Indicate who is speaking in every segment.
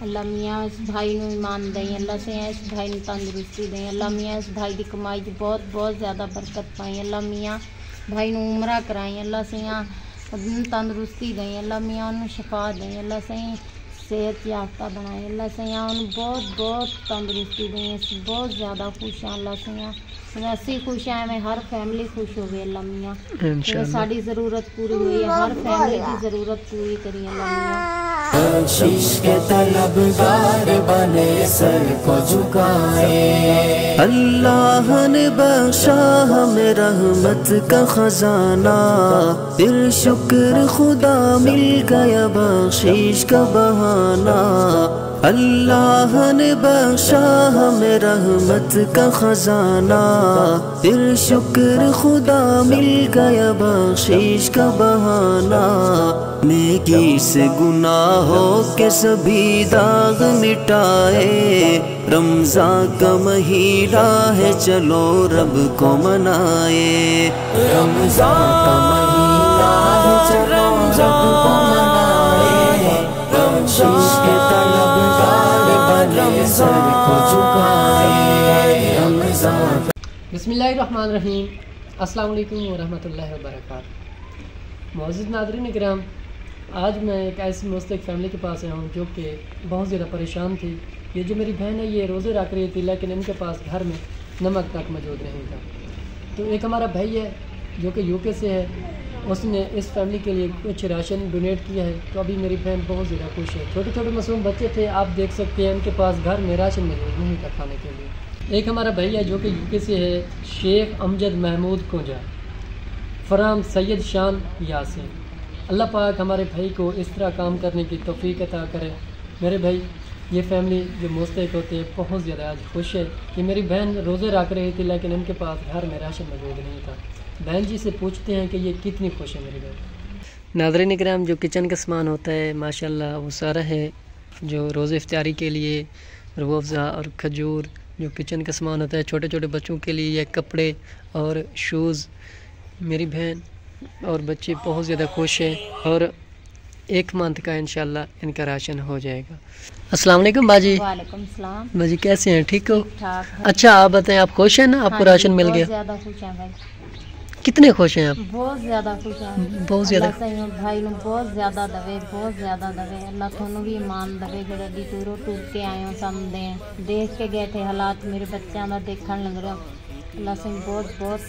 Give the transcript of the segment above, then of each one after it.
Speaker 1: अल्लाह मियाँ इस भाई नूं ईमान दें, अल्लाह से इस भाई नूं तंदुरुस्ती दें, अल्लाह मियाँ इस भाई की कमाई च बहुत बहुत ज़्यादा बरकत पाएं, अल्लाह मियाँ भाई नूं उमरा कराएं, अल्लाह से तंदुरुस्ती दें, अल्लाह मियाँ उन्हें शफा दें, अल्लाह से सेहत याफ्ता बनाएं, अल्लाह से उन्हें बहुत बहुत तंदुरुस्ती दें। बहुत ज़्यादा खुश हैं अल्लाह से वैसे खुश हैं, मैं हर फैमिली खुश हो गई अल्लाह मियाँ, साड़ी ज़रूरत पूरी हुई है, हर फैमिली की ज़रूरत पूरी करी अल्लाह मियाँ।
Speaker 2: बख्शिश के तलबगार बने सर को झुकाए। अल्लाह ने बख्शा हमें रहमत का खजाना, फिर शुक्र खुदा मिल गया बख्शिश का बहाना। अल्लाह ने बख्शा हमें रहमत का खजाना, फिर शुक्र खुदा मिल गया बख्शिश का बहाना। नेकी से गुनाहों के सभी दाग मिटाए, रमज़ान का महीना है चलो रब को मनाए। रमज़ान का महीना है चलो रब को मनाए। बख्शिश के तलबगार बने सर को झुकाए। रमज़ान।
Speaker 3: बिस्मिल्लाहिर्रहमानिर्रहीम। अस्सलाम वालेकुम व रहमतुल्लाहि व बरकातहू। मौजूद नाज़रीन किराम, आज मैं एक ऐसी मुस्तक फैमिली के पास आया हूँ जो कि बहुत ज़्यादा परेशान थी। ये जो मेरी बहन है ये रोज़े रख रही थी, लेकिन इनके पास घर में नमक तक मौजूद नहीं था। तो एक हमारा भाई है जो कि यूके से है, उसने इस फैमिली के लिए कुछ राशन डोनेट किया है। तो अभी मेरी बहन बहुत ज़्यादा खुश है। छोटे छोटे मासूम बच्चे थे, आप देख सकते हैं इनके पास घर में राशन मौजूद नहीं था खाने के लिए। एक हमारा भाई है जो कि यूके से है, शेख अमजद महमूद कुंजा फराम सैयद शान यासिन। अल्लाह पाक हमारे भाई को इस तरह काम करने की तौफीक अता करे। मेरे भाई ये फैमिली जो मुस्तक होते हैं बहुत ज़्यादा आज खुश है कि मेरी बहन रोज़े रख रही थी, लेकिन इनके पास घर में राशन मौजूद नहीं था। बहन जी से पूछते हैं कि ये कितनी खुश है मेरी बहन। नाज़रीन किराम, जो किचन का सामान होता है माशाल्लाह वो सारा है, जो रोज़े इफ्तारी के लिए रूह अफ़ज़ा और खजूर, जो किचन का सामान होता है छोटे छोटे बच्चों के लिए, ये कपड़े और शूज़। मेरी बहन और बच्चे बहुत ज़्यादा खुश हैं और एक मंथ का इंशाल्लाह इनका राशन हो जाएगा। अस्सलाम वालेकुम बाजी।
Speaker 1: वालेकुम सलाम।
Speaker 3: बाजी कैसे हैं, ठीक हो?
Speaker 1: ठीक।
Speaker 3: अच्छा आप बताएं, आप खुश हैं ना? आपको राशन मिल गया?
Speaker 1: ज़्यादा खुश हैं भाई।
Speaker 3: कितने खुश हैं आप?
Speaker 1: बहुत ज़्यादा खुश हैं।
Speaker 3: बहुत ज़्यादा।
Speaker 1: भाई ने बहुत ज़्यादा दवे, बहुत ज़्यादा दवे। अल्लाह थानू भी ईमान दवे, जो डी टूरो टूट के आए हो समझे देख के गए थे हालात मेरे बच्चों का देखने लग रहा। अल्लाह से बहुत बहुत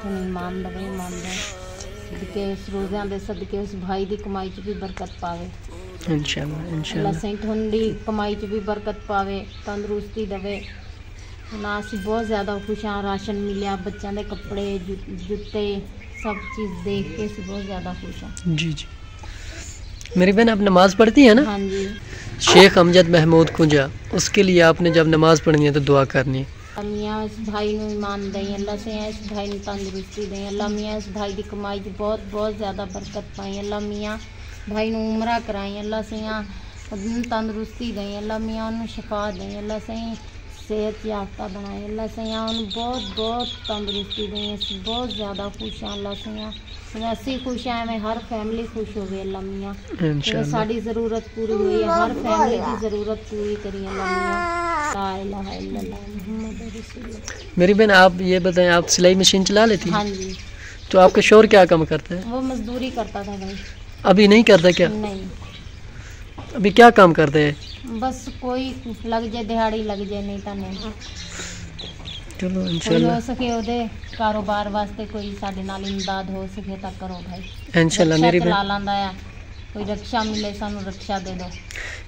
Speaker 1: ईमान दवे, ईमान दे सदके उस रोज़ियां दे, सदके उस भाई की कमाई च भी बरकत पावे
Speaker 3: इंशाल्लाह।
Speaker 1: अल्लाह से थोड़ी कमाई च भी बरकत पावे, तंदुरुस्ती दवे ना। असी बहुत ज़्यादा खुश हाँ, राशन मिलिया, बच्चों के कपड़े जुत्ते सब चीज़ देख के असी बहुत ज़्यादा खुश हाँ।
Speaker 3: जी जी। मेरी बहन आप नमाज़ पढ़ती है ना?
Speaker 1: हाँ जी।
Speaker 3: शेख अमजद महमूद कुंजा, उसके लिए आपने जब नमाज़ पढ़नी है तो दुआ करनी है।
Speaker 1: मियाँ इस भाई नूं ईमान दें, अल्लाह से इस भाई नूं तंदुरुस्ती दें, अल्लाह मियाँ इस भाई की कमाई च बहुत बहुत ज़्यादा बरकत पाएं, अल्लाह मियाँ भाई नूं उमरा कराएं, अल्लाह से तंदुरुस्ती दें, अल्लाह मियाँ उन्हें शफा दें, अल्लाह से सेहत याफ्ता बनाएं, अल्लाह से उन्हें बहुत बहुत तंदुरुस्ती दें। बहुत ज़्यादा खुश हैं अल्लाह से वैसे खुश हैं, मैं हर फैमिली खुश हो गई अल्लाह मियाँ, साड़ी ज़रूरत पूरी हुई है, हर फैमिली की ज़रूरत पूरी करी अल्लाह मियाँ।
Speaker 3: मेरी बहन आप ये बताएं, आप सिलाई मशीन चला लेती हैं?
Speaker 1: हाँ जी।
Speaker 3: तो आपका शोर क्या काम करता है?
Speaker 1: वो मजदूरी करता था भाई।
Speaker 3: अभी नहीं करता क्या?
Speaker 1: नहीं।
Speaker 3: अभी क्या काम करते हैं?
Speaker 1: बस कोई लग जाए, दिहाड़ी लग जाए, नहीं तो नहीं।
Speaker 3: चलो इंशाल्लाह
Speaker 1: हो सके ओदे कारोबार वास्ते कोई साडे नाल इमदाद हो सके तो करो भाई
Speaker 3: इंशाल्लाह। मेरी बहन
Speaker 1: कोई रक्षा मिले, सानू रक्षा दे दो।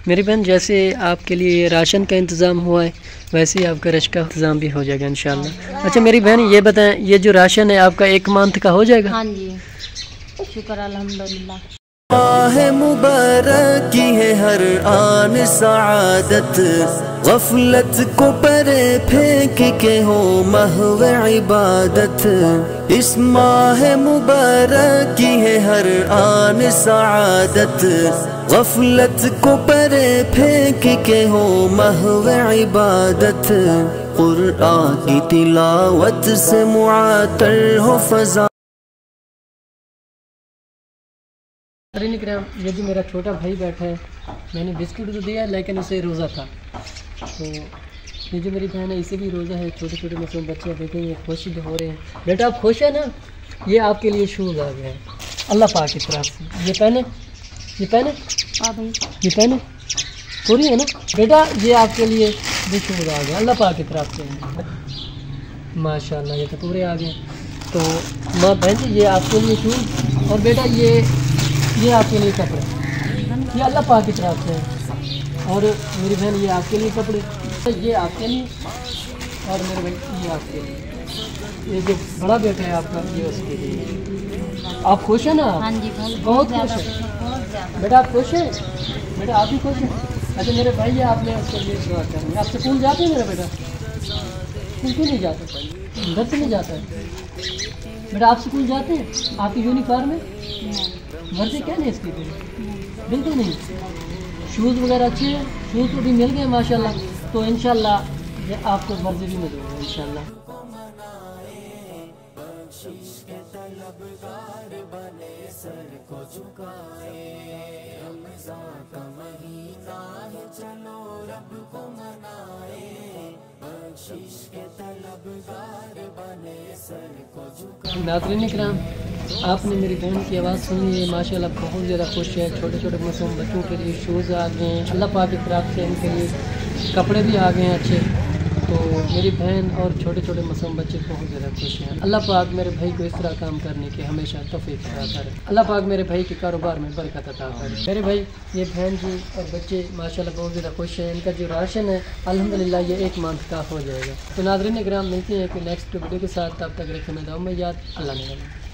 Speaker 3: मेरी बहन, जैसे आपके लिए राशन का इंतज़ाम हुआ है वैसे ही आपका रश का इंतज़ाम भी हो जाएगा इंशाल्लाह। अच्छा मेरी बहन ये बताएं, ये जो राशन है आपका एक मंथ का हो जाएगा?
Speaker 1: हाँ जी, शुक्र अल्हम्दुलिल्लाह।
Speaker 2: है मुबारक की है हर आन सआदत, गफलत को परे फेंक के हो महव इबादत। इस माह मुबारक की है हर आन सआदत, गफलत को परे फेंक के हो महव इबादत। कुरान की तिलावत से मुआतर हो फजा।
Speaker 3: कराम, ये जो मेरा छोटा भाई बैठा है, मैंने बिस्कुट तो दिया लेकिन उसे रोज़ा था। तो ये जो मेरी बहन है इसे भी रोज़ा है। छोटे छोटे मासूम बच्चे देखें ये खुश हो रहे हैं। बेटा आप खुश है ना? ये आपके लिए शूज़ आ गया है अल्लाह पाक की तरफ से। ये पहने, ये पहने, ये पहने, पूरी है ना बेटा? ये आपके लिए भी शूज़ आ गया अल्लाह पाक की तरफ से माशाल्लाह। ये तो पूरे आ गए। तो माँ बहन जी ये आपके लिए शूज़ और बेटा ये आपके लिए कपड़े, ये अल्लाह पाक की तरफ से है। और मेरी बहन ये आपके लिए कपड़े, ये आपके लिए, और मेरे भाई ये आपके लिए। ये जो बड़ा बेटा है आपका ये उसके लिए। आप खुश हैं ना?
Speaker 1: हाँ जी भाई,
Speaker 3: बहुत
Speaker 1: ज़्यादा
Speaker 3: खुश है
Speaker 1: बहुत ज़्यादा।
Speaker 3: बेटा। आप खुश हैं बेटा? आप भी खुश हैं? अच्छा मेरे भाई ये आपने उसके लिए दुआ करनी है। आप स्कूल जाते हैं मेरा बेटा? स्कूल क्यों नहीं जाता? घर से नहीं जाता है बेटा? आप स्कूल जाते हैं? आपकी यूनिफॉर्म है? घर से क्या नहीं इसकी बिल्कुल नहीं। शूज़ वगैरह अच्छे हैं, शूज़ तो भी मिल गए माशाल्लाह। तो इंशाल्लाह ये आपको मर्जी भी मिलेगा इंशाल्लाह। नाज़रीन किराम, आपने मेरी बहन की आवाज़ सुनी है माशाल्लाह, बहुत ज़्यादा खुश है। छोटे छोटे मासूम बच्चों के लिए शूज़ आ गए हैं अल्लाह पाक की तरफ से, इनके लिए कपड़े भी आ गए हैं अच्छे। तो मेरी बहन और छोटे छोटे मासूम बच्चे बहुत ज़्यादा खुश हैं। अल्लाह पाक मेरे भाई को इस तरह काम करने के हमेशा तौफीक अता करे। अल्लाह पाक मेरे भाई के कारोबार में बरकत अता करे। मेरे भाई ये बहन जी और बच्चे माशाल्लाह बहुत ज़्यादा खुश हैं। इनका जो राशन है अल्हम्दुलिल्लाह ये 1 मंथ का हो जाएगा। तो नाज़रीन किराम, मिलते हैं कि नेक्स्ट वीडियो के साथ। तब तक रखें दुआ में याद। अल्लाह ने